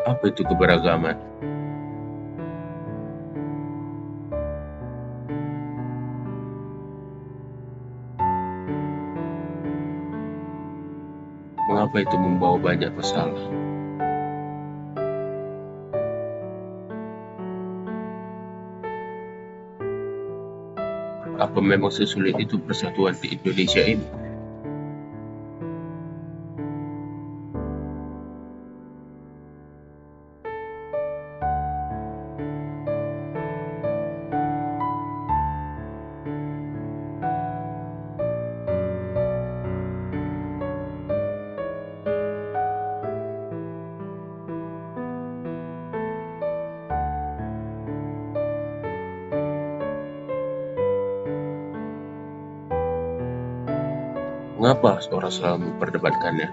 Apa itu keberagaman? Mengapa itu membawa banyak masalah? Apa memang sesulit itu persatuan di Indonesia ini? Mengapa orang selalu memperdebatkannya?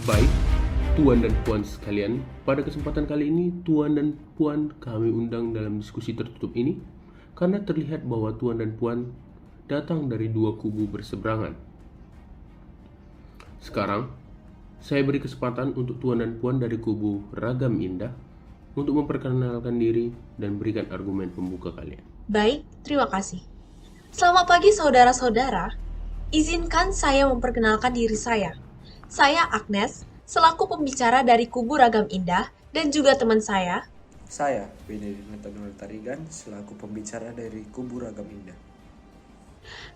Baik, Tuan dan Puan sekalian, pada kesempatan kali ini Tuan dan Puan kami undang dalam diskusi tertutup ini karena terlihat bahwa Tuan dan Puan datang dari dua kubu berseberangan. Sekarang, saya beri kesempatan untuk Tuan dan Puan dari kubu Ragam Indah untuk memperkenalkan diri dan berikan argumen pembuka kalian. Baik, terima kasih. Selamat pagi saudara-saudara. Izinkan saya memperkenalkan diri saya. Saya Agnes, selaku pembicara dari kubu Ragam Indah, dan juga teman saya. Saya, Benedetta Tarigan, selaku pembicara dari Kubu Ragam Indah.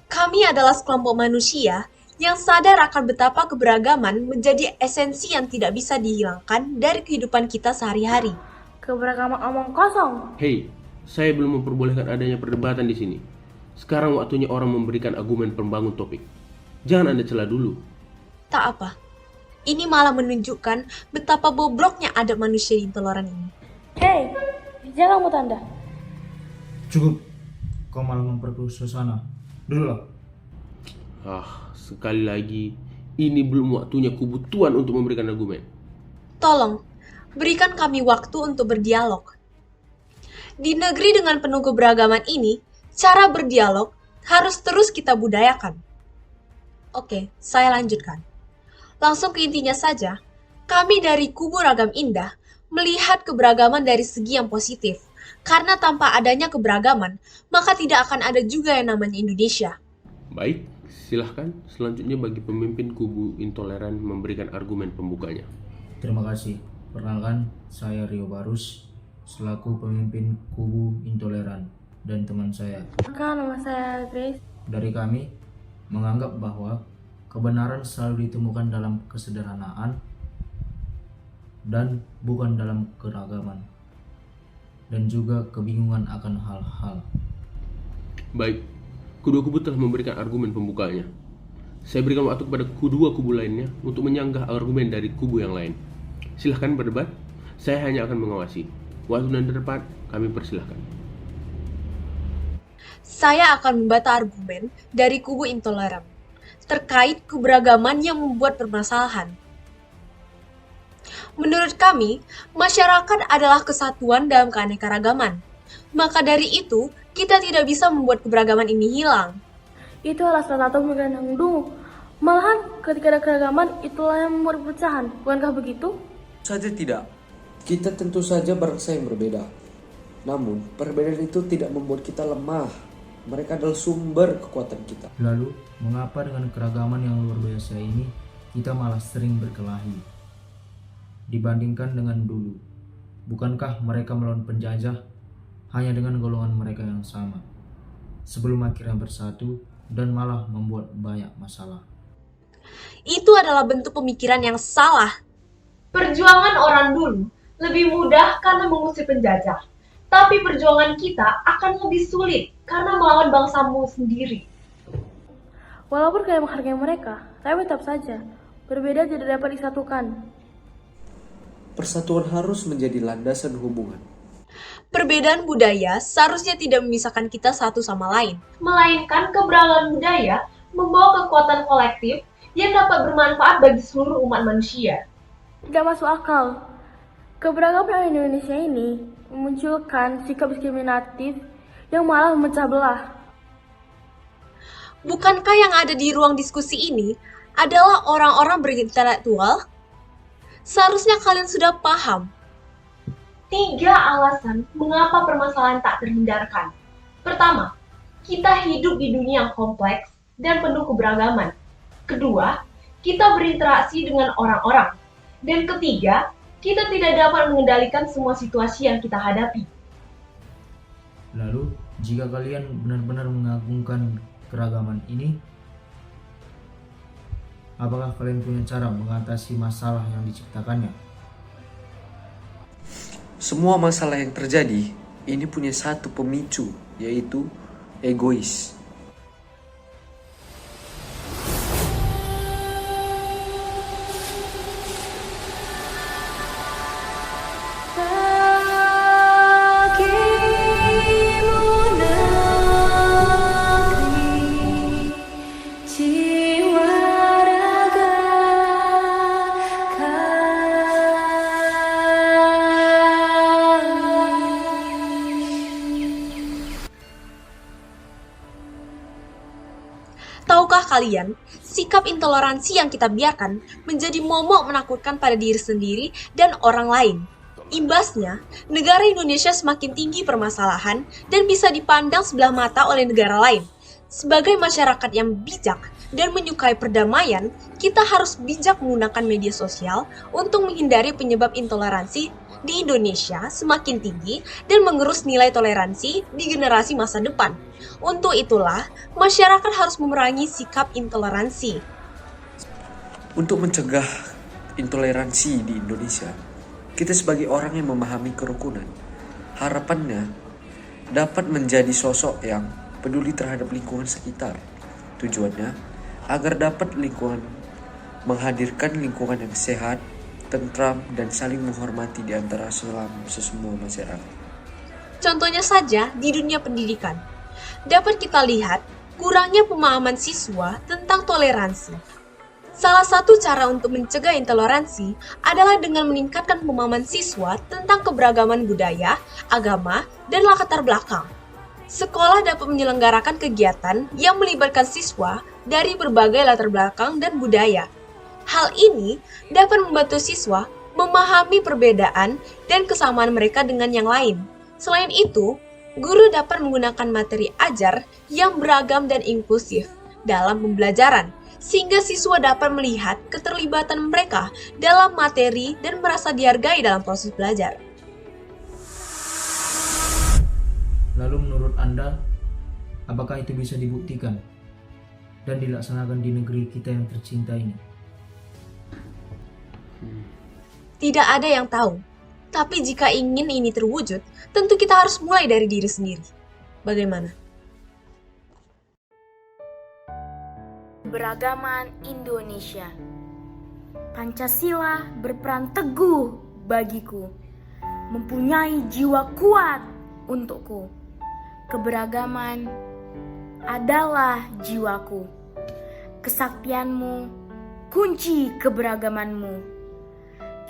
Kami adalah sekelompok manusia yang sadar akan betapa keberagaman menjadi esensi yang tidak bisa dihilangkan dari kehidupan kita sehari-hari. Keberagaman omong kosong. Hei, saya belum memperbolehkan adanya perdebatan di sini. Sekarang waktunya orang memberikan argumen pembangun topik. Jangan Anda celah dulu. Tak apa. Ini malah menunjukkan betapa bobroknya adab manusia di intoleran ini. Hei, jangan mau tanda. Cukup, kau malah memperkeruh suasana. Duduklah. Sekali lagi, ini belum waktunya kubu Tuan untuk memberikan argumen. Tolong, berikan kami waktu untuk berdialog. Di negeri dengan penuh keberagaman ini, cara berdialog harus terus kita budayakan. Oke, saya lanjutkan. Langsung ke intinya saja, kami dari kubu Ragam Indah melihat keberagaman dari segi yang positif. Karena tanpa adanya keberagaman, maka tidak akan ada juga yang namanya Indonesia. Baik, silahkan selanjutnya bagi pemimpin kubu intoleran memberikan argumen pembukanya. Terima kasih. Perkenalkan, saya Rio Barus, selaku pemimpin kubu intoleran dan teman saya. Maka nama saya Grace. Dari kami, menganggap bahwa kebenaran selalu ditemukan dalam kesederhanaan dan bukan dalam keragaman, dan juga kebingungan akan hal-hal. Baik, kedua kubu telah memberikan argumen pembukanya. Saya berikan waktu kepada kedua kubu lainnya untuk menyanggah argumen dari kubu yang lain. Silahkan berdebat, saya hanya akan mengawasi. Waktu dan tempat kami persilahkan. Saya akan membantah argumen dari kubu intoleran terkait keberagaman yang membuat permasalahan. Menurut kami, masyarakat adalah kesatuan dalam keanekaragaman. Maka dari itu, kita tidak bisa membuat keberagaman ini hilang. Itu adalah salah satu pemikiran yang dulu. Malahan ketika ada keragaman, itulah yang membuat perpecahan. Bukankah begitu? Saja tidak. Kita tentu saja bangsa yang berbeda. Namun, perbedaan itu tidak membuat kita lemah. Mereka adalah sumber kekuatan kita. Lalu, mengapa dengan keragaman yang luar biasa ini, kita malah sering berkelahi dibandingkan dengan dulu? Bukankah mereka melawan penjajah hanya dengan golongan mereka yang sama, sebelum akhirnya bersatu dan malah membuat banyak masalah? Itu adalah bentuk pemikiran yang salah. Perjuangan orang dulu lebih mudah karena mengusir penjajah. Tapi perjuangan kita akan lebih sulit karena melawan bangsamu sendiri. Walaupun kalian menghargai mereka, tapi tetap saja, berbeda tidak dapat disatukan. Persatuan harus menjadi landasan hubungan. Perbedaan budaya seharusnya tidak memisahkan kita satu sama lain, melainkan keberagaman budaya membawa kekuatan kolektif yang dapat bermanfaat bagi seluruh umat manusia. Tidak masuk akal. Keberagaman Indonesia ini memunculkan sikap diskriminatif yang malah memecah belah. Bukankah yang ada di ruang diskusi ini adalah orang-orang berintelektual? Seharusnya kalian sudah paham. 3 alasan mengapa permasalahan tak terhindarkan. Pertama, kita hidup di dunia yang kompleks dan penuh keberagaman. Kedua, kita berinteraksi dengan orang-orang. Dan ketiga, kita tidak dapat mengendalikan semua situasi yang kita hadapi. Lalu, jika kalian benar-benar mengagungkan keragaman ini, apakah kalian punya cara mengatasi masalah yang diciptakannya? Semua masalah yang terjadi ini punya satu pemicu, yaitu egois. Tahukah kalian, sikap intoleransi yang kita biarkan menjadi momok menakutkan pada diri sendiri dan orang lain. Imbasnya, negara Indonesia semakin tinggi permasalahan dan bisa dipandang sebelah mata oleh negara lain. Sebagai masyarakat yang bijak dan menyukai perdamaian, kita harus bijak menggunakan media sosial untuk menghindari penyebab intoleransi di Indonesia semakin tinggi dan mengerus nilai toleransi di generasi masa depan. Untuk itulah, masyarakat harus memerangi sikap intoleransi. Untuk mencegah intoleransi di Indonesia, kita sebagai orang yang memahami kerukunan, harapannya dapat menjadi sosok yang peduli terhadap lingkungan sekitar. Tujuannya agar dapat menghadirkan lingkungan yang sehat, tentram, dan saling menghormati di antara sesama masyarakat. Contohnya saja di dunia pendidikan, dapat kita lihat kurangnya pemahaman siswa tentang toleransi. Salah satu cara untuk mencegah intoleransi adalah dengan meningkatkan pemahaman siswa tentang keberagaman budaya, agama, dan latar belakang. Sekolah dapat menyelenggarakan kegiatan yang melibatkan siswa dari berbagai latar belakang dan budaya. Hal ini dapat membantu siswa memahami perbedaan dan kesamaan mereka dengan yang lain. Selain itu, guru dapat menggunakan materi ajar yang beragam dan inklusif dalam pembelajaran, sehingga siswa dapat melihat keterlibatan mereka dalam materi dan merasa dihargai dalam proses belajar. Lalu menurut Anda, apakah itu bisa dibuktikan dan dilaksanakan di negeri kita yang tercinta ini? Tidak ada yang tahu, tapi jika ingin ini terwujud, tentu kita harus mulai dari diri sendiri. Bagaimana? Keberagaman Indonesia. Pancasila berperan teguh bagiku, mempunyai jiwa kuat untukku. Keberagaman adalah jiwaku. Kesaktianmu, kunci keberagamanmu.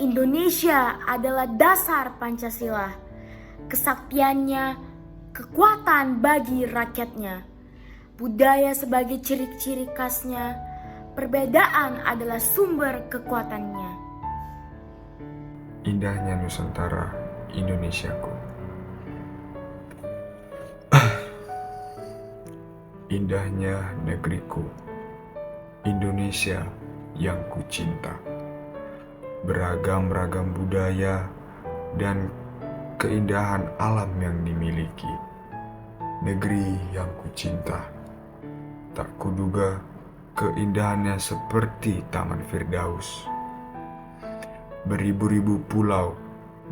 Indonesia adalah dasar Pancasila. Kesaktiannya, kekuatan bagi rakyatnya. Budaya sebagai ciri-ciri khasnya, perbedaan adalah sumber kekuatannya. Indahnya Nusantara, Indonesiaku. Indahnya negeriku, Indonesia yang kucinta. Beragam-ragam budaya dan keindahan alam yang dimiliki. Negeri yang kucinta. Tak kuduga keindahannya seperti Taman Firdaus. Beribu-ribu pulau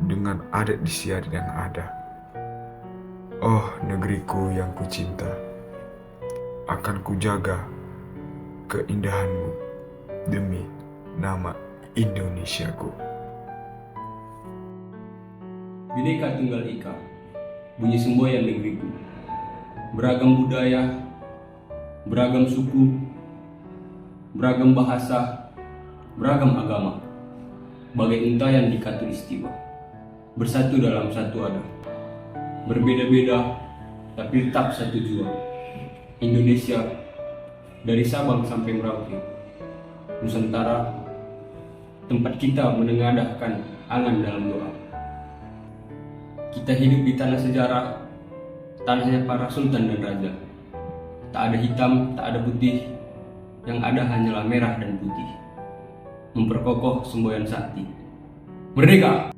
dengan adat istiadat yang ada. Oh, negeriku yang kucinta. Akan kujaga keindahanmu demi nama Indonesiaku. Bhinneka Tunggal Ika, bunyi semboyan negeriku. Beragam budaya, beragam suku, beragam bahasa, beragam agama. Bagai untayan di khatulistiwa, bersatu dalam satu ada. Berbeda-beda, tapi tetap satu jua. Indonesia dari Sabang sampai Merauke, Nusantara, tempat kita menengadahkan angan dalam doa. Kita hidup di tanah sejarah, tanahnya para sultan dan raja. Tak ada hitam, tak ada putih, yang ada hanyalah merah dan putih. Memperkokoh semboyan sakti. Merdeka!